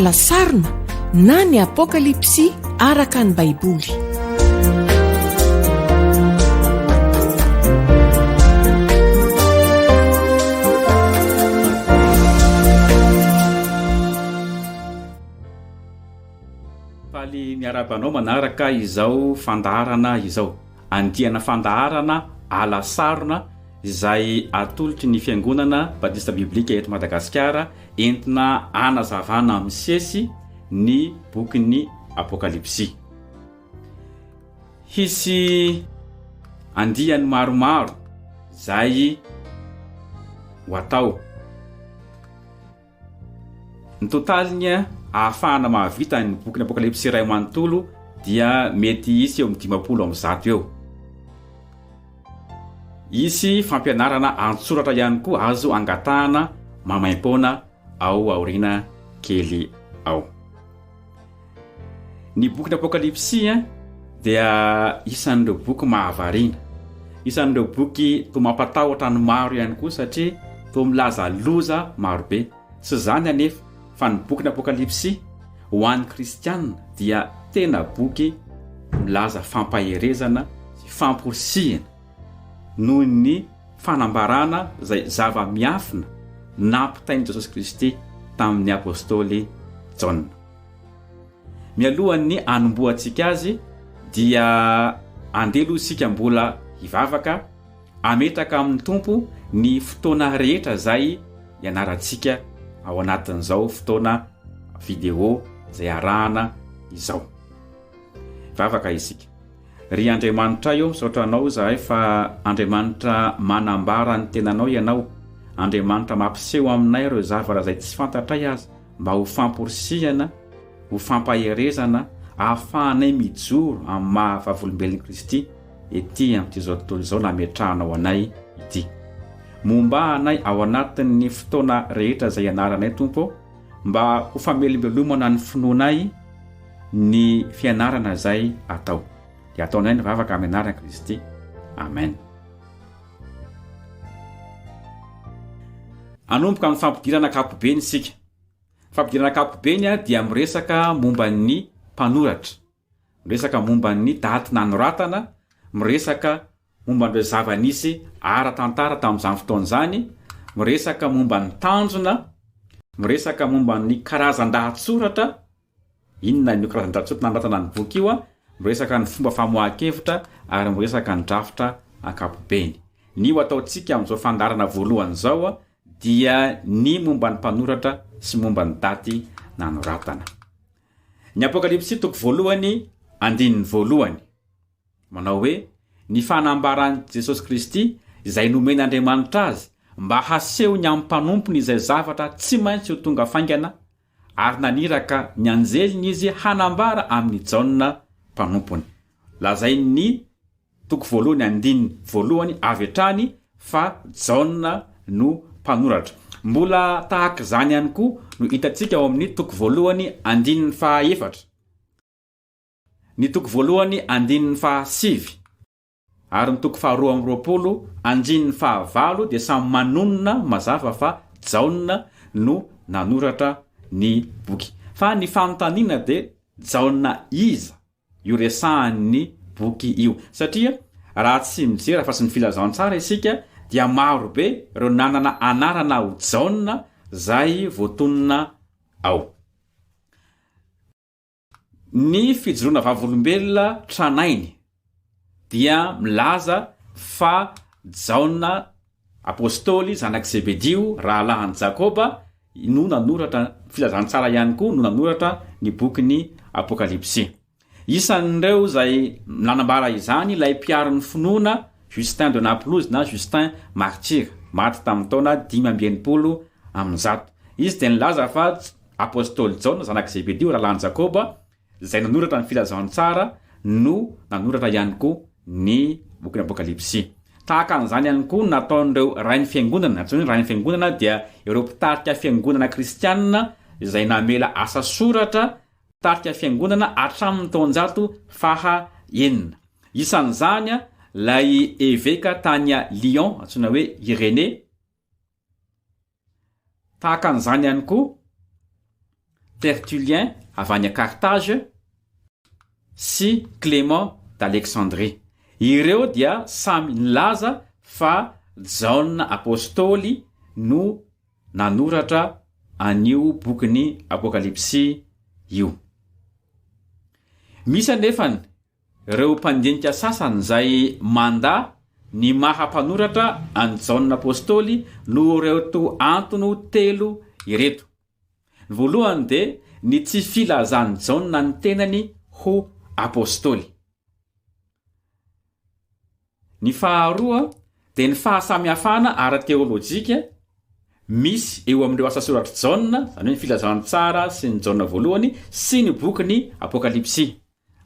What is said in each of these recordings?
alasarina na ny apokalipsy araka ny baiboly. Faly miarabanao manaraka izao fandaharana izao. Andiana fandaharana alasarina izay atolotry ny fiangonana Batista Biblika eto Madagasikara entina anazavana amin'ny sesy ny bokin'ny apokalipsy. Hisy andiany maromaro izay ho atao. Ny totaliny ahafahana mahavita ny bokin'ny apokalipsy iray manontolo dia mety isy eo amin'ny 50 eo. Isy fampianarana antsoratra ihany koa azo angatahana mamaim-poana ao aoriana kely ao. Ny bokin'ny apokalipsy dia isan'ireo boky mahavariana. Isan'ireo boky toa mampatahotra ny maro ihany koa satria toa milaza loza marobe. Sy izany anefa fa ny bokin'ny apokalipsy ho an'ny kristianina dia tena boky milaza fampaherezana sy famporisihana noho ny fanambarana izay zava-miafina nampitain'i Jesosy Kristy tamin'ny apôstôly Jaona. Mialohan'ny anomboantsika azy dia andelo isika mbola hivavaka ametaka amin'ny tompo ny fotoana rehetra izay ianarantsika ao anatin'izao fotoana video izay arahana izao. Vavaka isika. Ry Andriamanitra io misaotra anao zahay fa Andriamanitra manambara ny tenanao ianao. Andriamanitra mampiseho aminay ireo zavatra izay tsy fantatray azy mba ho famporisihana, ho fampaherezana, ahafahanay mijoro amin'ny mahavavolombelon'i Kristy ety amin'ity zao tontolo izao nametrahanao anay ity. Momba anay ao anatin'ny fotoana rehetra izay ianaranay Tompo, mba ho famelombelomana ny finoanay ny fianarana izay atao. Dia ataonay ny vavaka amin'ny anaran'i Kristy. Amen. Anomboka amin'ny fampidirana ankapobeny isika. Fampidirana ankapobeny dia miresaka momba ny mpanoratra, miresaka momba ny daty nanoratana, miresaka momba n'ireo zava-nisy ara-tantara tamin'izany fotoana izany, miresaka momba ny tanjona, miresaka momba ny karazan-dahatsoratra, inona ny karazan-dahatsoratra nanoratana ny boky io, miresaka ny fomba famohan-kevitra ary miresaka ny drafitra ankapobeny. Ny ho ataontsika amin'izao fandarana voalohany izao dia ny momba ny mpanoratra sy momba ny daty nanoratana. Ny apokalipsy toko voalohany andininy voalohany manao hoe ny fanambaran'i Jesosy Kristy izay nomen'Andriamanitra azy mba hasehony amin'ny mpanompony izay zavatra tsy maintsy ho tonga faingana ary naniraka ny anjeliny izy hanambara amin'ny Jaona mpanompony. Lazay ny toko voalohany andininy voalohany avy hatrany fa Jaona no mpanoratra. Mbola tahaka izany ihany koa no hitantsika ao amin'ny toko voalohany andininy fahaefatra, ny toko voalohany andininy fahasivy ary ny toko faharoa amby roapolo andininy fahavalo dia samy manonona mazava fa Jaona no nanoratra ny boky. Fa ny fanontaniana dia Jaona iza io resahan'ny boky io, satria raha tsy mijery fa sy ny filazano tsara isika dia maro be ireo nanana anarana ho Jaona zay voatonona ao. Ny fijoroana vavolombelona tranainy dia milaza fa Jaona apôstôly zanak' Zebedio rahalahan'i Jakoba no nanoratra, filazantsara ihany koa no nanoratra ny bokin'ny apokalipsy. Isan'ireo izay nanambara izany ilay mpiaro-ny finoana Justin de Naplouse na Justin Martyr, maty tamin'ny taona 590. Izy dia nilaza fa apôstôly Jaona zanak' Zebedio rahalahan'i Jakoba izay nanoratra ny filazantsara no nanoratra ihany koa ny bokin'ny apokalipsy. Tahaka an'izany ihany koa nataon'ireo rain'ny fiangonana. Antsoina hoe rain'ny fiangonana dia ireo mpitarika fiangonana kristianina izay namela asa soratra tarika fiangonana hatramin'ny taonjato faha-enina. Isan'izany lay évêka tany a Lyon, antsoina hoe Irénée. Tahaka an'izany ihany koa Tertullien avy any Carthage sy Clément d'Alexandrie. Ireo dia samy nilaza fa Jaona apôstôly no nanoratra anio bokiny apokalipsy io. Misy anefany ireo mpandinika sasany zay manda ny mahampanoratra any Jaona apôstôly no reto antono telo ireto. Ny voalohany de ny tsy filazany Jaona ny tenany ho apôstôly. Ny faharoa de ny fahasamihafana ara-teolojika misy eo amin'ireo asa soratry Jaona, zany hoe ny filazany tsara sy ny Jaona voalohany sy ny bokiny apokalipsy.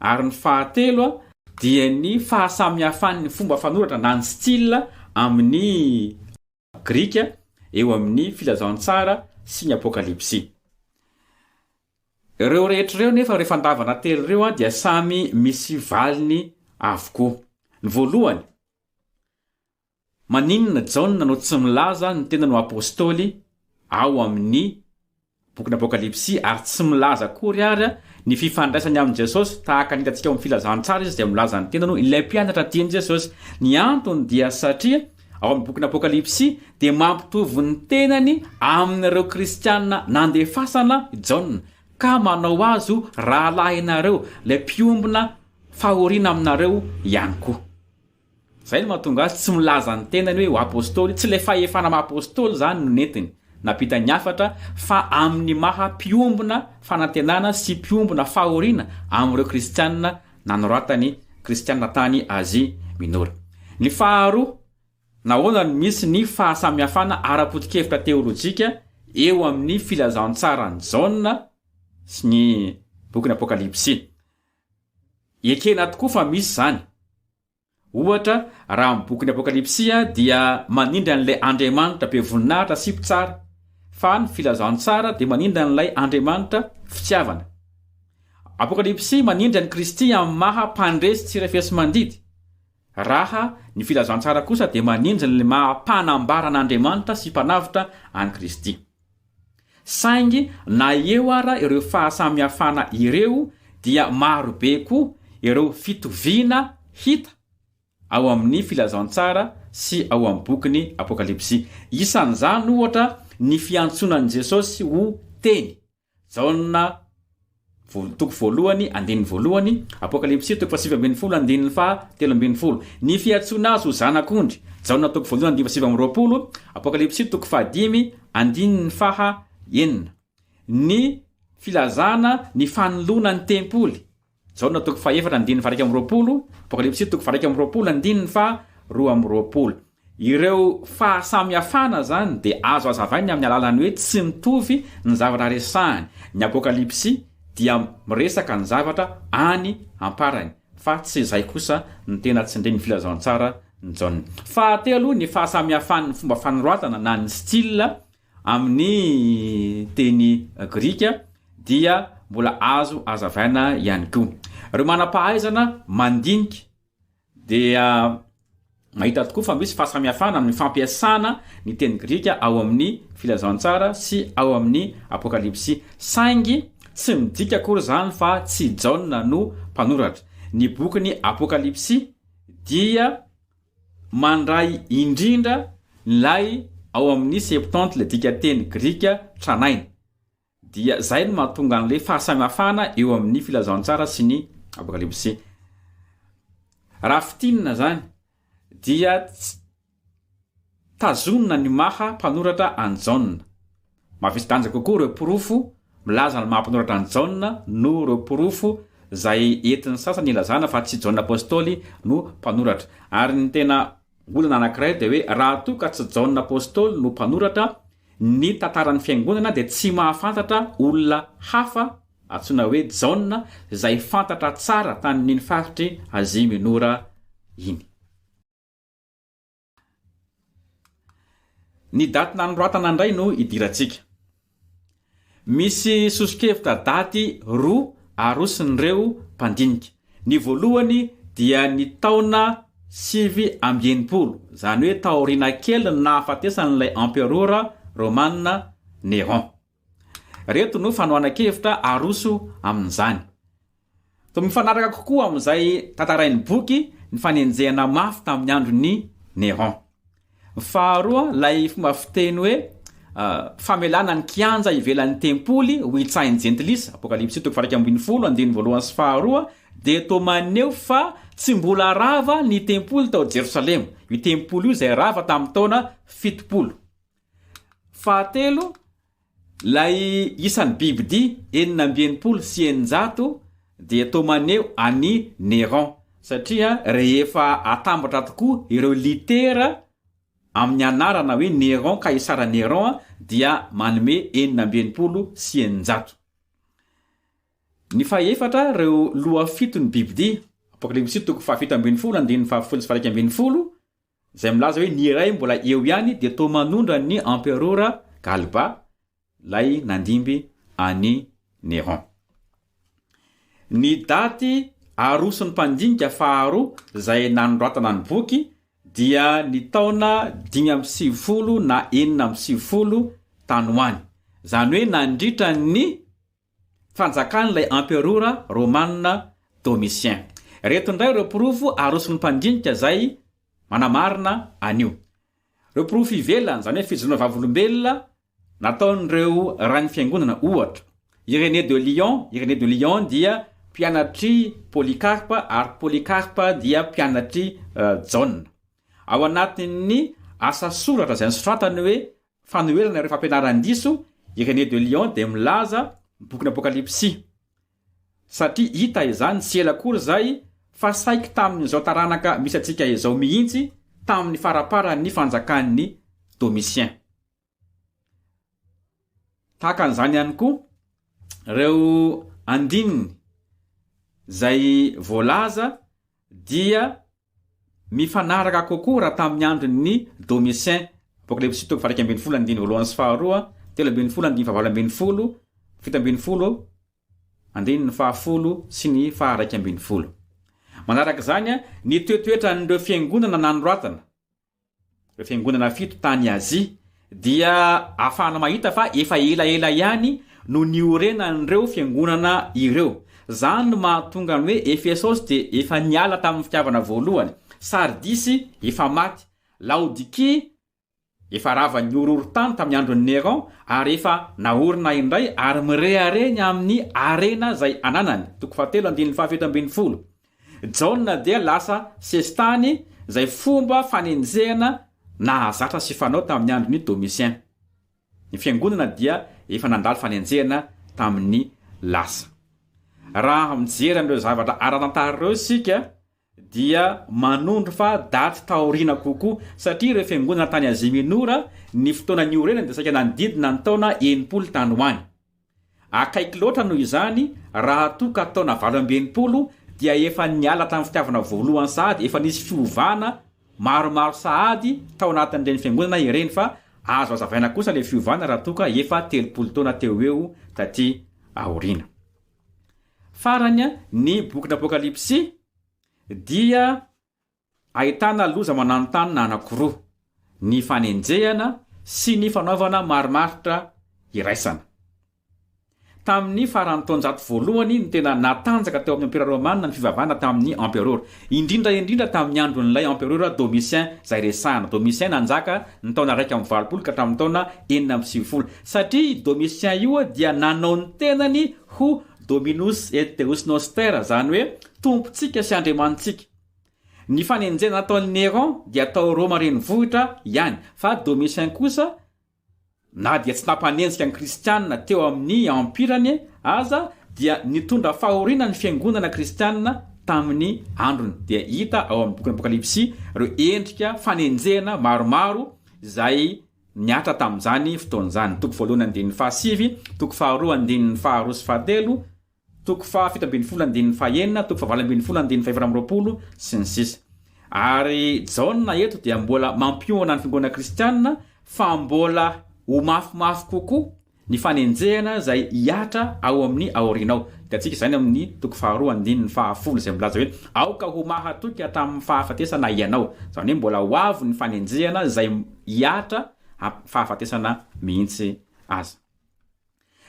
Ary ny fahatelo dia ny fahasamihafany fomba fanoratra na ny style amin'ny Grika eo amin'ny filazany tsara sy ny apokalipsy. Ireo rehetra ireo nefa rehefa ndavana telo ireo dia samy misy valiny avokoa. Ny voalohany, maninona Jaona no tsy milaza ny tena no apôstôly ao amin'ny bokiny apokalipsy ary tsy milaza kory ary ny fifandraisany amin'ny Jesosy tahaka ny hitantsika ao amin'ny filazany tsara izy dia milaza ny tena no ilay mpianatra tiany Jesosy. Ny antony dia satria ao amin'ny bokiny apokalipsy dia mampitovy ny tenany amin'ireo kristianina nandefasana Jaona ka manao azo rahalahinareo lay mpiombona fahoriana aminareo ihany koa. Zay no mahatonga azy tsy milaza ny tenany hoe apôstôly, tsy le fahefana maha-apôstôly zany no netiny napita ny afatra fa amin'ny maha-piombona fanantenana sy piombona fahoriana amin'ireo kristianina nanoratany kristianina tany Azia Minora. Ny faharoa, nahoana ny misy ny fahasamihafana ara-potikevitra teolojika eo amin'ny filazany tsara ny Jaona sy ny bokiny apokalipsy. Ekena tokoa fa misy zany. Ohatra, raha amin'ny bokiny apokalipsy dia manindra an'ilay Andriamanitra be voninahitra sy tsara, fa ny filazany tsara dia manindra an'ilay Andriamanitra fitiavana. Apokalipsy manindra ny Kristy amin'ny maha-pandresy tsirafesy mandidy. Raha ny filazany tsara kosa dia manindra ny maha-panambaran'Andriamanitra sy mpanavitra any Kristy. Saingy na eo ara ireo fahasamihafana ireo dia marobe koa ireo fitoviana hita ao amin'ny filazany tsara sy ao amin'ny bokiny apokalipsy. Isan'izany ohatra ny fiantsonan'i Jesosy ho teny. Jaona toko voalohany andininy voalohany, apokalipsy toko 7:20 andininy 13. Ny fiantsona azy ho zanak'ondry. Jaona toko voalohany andininy 7:20, apokalipsy toko 5 andininy 9. Ny filazana ny fanolona ny tempoly. Jaona toko 4 andininy 1:20, apokalipsy toko 1:20 andininy 2:20. Ireo fahasamihafana zany dia azo azavainy amin'ny alalany hoe tsy mitovy ny zavatra resahany. Ny apokalipsy dia miresaka ny zavatra any amparany, fa tsy zay kosa ny tena tsindreny filazany tsara ny Jaona. Fahatelo, ny fahasamihafany fomba fanoratana na ny style amin'ny teny Grika dia mbola azo azavaina ihany koa. Ireo manam-pahaizana mandinika dia mahita tokoa fa misy fahasamihafana amin'ny fampiasana ny teny Grika ao amin'ny filazany tsara sy ao amin'ny apokalipsy. Saingy tsy midika akory zany fa tsy Jaona no mpanoratra. Ny bokiny apokalipsy dia mandray indrindra lay ao amin'ny 70 le dika teny Grika tranainy. Dia zay no mahatonga an'le fahasamihafana eo amin'ny filazany tsara sy ny apokalipsy. Raha fitinina zany dia tazonina ny maha mpanoratra any Jaona. Mahafisidanja kokoa ireo porofo milaza ny maha-mpanoratra any Jaona no ireo porofo zay entin'ny sasany ilazana fa tsy Jaona apôstôly no mpanoratra. Ary ny tena olana anankiray dia hoe raha toa ka tsy Jaona apôstôly no mpanoratra ny tantaran'ny fiangonana dia tsy mahafantatra olona hafa antsoina hoe Jaona zay fantatra tsara tamin'ny faritry Azia Minora iny. Ny daty nanoratana indray no idirantsika. Misy sosokevitra daty roa arosin'ireo mpandinika. Ny voalohany dia ny taona 790, zany hoe taoriana kely nahafatesan'ilay emperora Romanina Néron. reto no fanoana-kevitra aroso amin'izany. To mifanaraka kokoa amin'izay tantarain'ny boky ny fanenjehana mafy tamin'ny andron'ny Néron. Faharoa, lay fomba fiteny hoe famelana ny kianja ivelan'ny tempoly ho itsahin'ny jentilisa, Apokalipsy 1:12 de to maneho fa tsy mbola rava ny tempoly tao Jerosalema. Io tempoly io zay rava tamin'ny taona 70. Fahatelo, lay isan'ny bibidi 990 de to maneho any Néron, satria rehefa atambatra tokoa ireo litera amin'ny anarana hoe Néron, Kaisara Néron dia manome 990. Ny faefatra reo loha fito ny bibidi, Apokalipsy 7:12 zay milaza hoe ny iray mbola eo ihany de to manondra ny emperora Galba, lay nandimby any Néron. Ny daty aroson'ny mpandinika faharoa zay nanoratana ny boky dia ny taona 570 na 470 tany hoany. Zany hoe nandritra ny fanjakan'ilay emperora Romanina Domitien. Reto ndray ireo porofo aroson'ny mpandinika zay manamarina anio. Ireo porofo ivelany, zany hoe fijanona vavolombelona nataon'ireo rany fiangonana ohatra. Irénée de Lyon dia mpianatry Polycarpe, ary Polycarpe dia mpianatry John. Ao anatin'ny asa soratra zay soratany hoe fanoherana ireo fampianaran-diso, Irénée de Lyon de milaza boky n'Apokalipsy. Satria hita izany tsy ela kory zay fa saiky tamin'izao taranaka misy atsika izao mihitsy tamin'ny faraparan'ny fanjakan'ny Domitien. Tahaka an'izany ihany koa reo andininy zay voalaza dia mifanaraka kokoa raha tamin'ny andron'ny Domitien. Apokalipsy 1:12, 13:12, 17:12, 10, sy ny 11. Manaraka zany ny toetoetra n'ireo fiangonana nanoratana, ireo fiangonana fito tany Azia, dia afahana mahita fa efa elaela ihany no niorenan'ireo fiangonana ireo. Zany no mahatonga ny hoe Efesosy de efa niala tamin'ny fitiavana voalohany, Sardisy efa maty, Laodiki efa rava niororo-tany tamin'ny andron'ny Néron, ary efa naorina indray ary mirehare amin'ny arena zay ananany. 7:17. John dia lasa sestany zay fomba fanenjehana nahazatra sy fanao tamin'ny andron'ny Domitien. Ny fiangonana dia efa nandalo fanenjehana tamin'ny lasa. Raha mijery an'ireo zavatra ara-tantara ireo sika dia manondro fa daty taorina kokoa, satria ireo fiangonana tany Azia minora ny fotoana niorenany dia saika nanodidina ny taona 90 tany hoany. Akaiky loatra noho izany raha toka taona 90 dia efa niala tamin'ny fitiavana voalohany sahady, efa nisy fiovana maromaro sahady tao anatin'ireny fiangonana ireny, fa azo azavaina kosa le fiovana raha toka efa 30 taona teo eo taty aorina. Faranya ny boky n'Apokalipsy dia ahitana loza mananontany anankiroa, ny fanenjehana sy ny fanaovana marimaritra iraisana. Tamin'ny faran'ny taonjato voalohany ny tena natanjaka teo amin'ny empera romanina ny fivavahana tamin'ny emperora, indrindra tamin'ny andron'ilay emperora Domitien zay resahana. Domitien nanjaka ny taona 120 ka tamin'ny taona 490, satria Domitien io dia nanao ny tenany ho Dominus et Deus Noster, zany hoe tompontsika sy andriamanitsika. Ny fanenjehana nataon'ny Néron dia atao Roma renivohitra ihany, fa Domitien kosa na dia tsy nampanenjika ny kristianina teo amin'ny empirany, aza dia nitondra fahoriana ny fiangonana kristianina tamin'ny androny. Dia hita ao amin'ny boky n'Apokalipsy reo endrika fanenjehana maromaro zay niatra tamin'izany fotoan'izany. 1:7, 2:2, 2:3, 7:7, 8:9, sy ny sisa. Ary John eto dia mbola mampiomana ny fiangonana kristianina, fa mbola ho mafimafy kokoa ny fanenjehana zay hiatra ao amin'ny aorinao. Dia atsika izany amin'ny 2:10 zay milaza hoe aoka ho mahatoky hatramin'ny fahafatesana ianao. Zany hoe mbola ho avo ny fanenjehana zay hiatra fahafatesana mihitsy aza.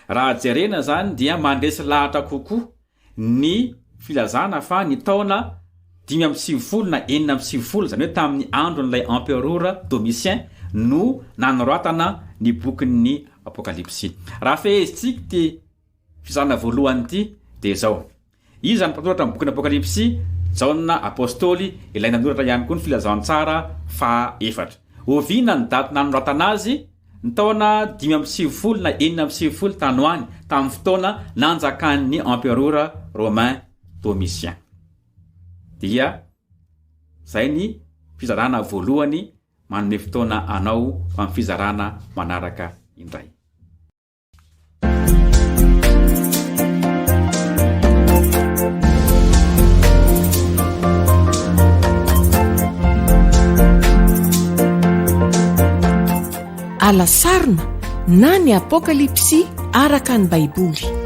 raha jerena zany dia mandresy lahatra kokoa ny filazana fa ny taona 5 na 4 zany hoe tamin'ny andron'ilay emperora Domitien no nanoratana ny bokin'ny apokalipsy. Raha fehezitsika ty fizarana voalohany ty de zao. Izy zany mpanoratra ny bokin'ny apokalipsy Jaona apôstôly ilay nanoratra ihany koa ny filazantsara fa 4. Oviana ny daty nanoratana azy ny taona 5 na 4 tany ho any tamin'ny fotoana nanjakan'ny emperora romain Domitien. Dia zay ny fizarana voalohany manome fotoana anao amin'ny fizarana manaraka indray. Alasarina na ny apokalipsy araka ny baiboly.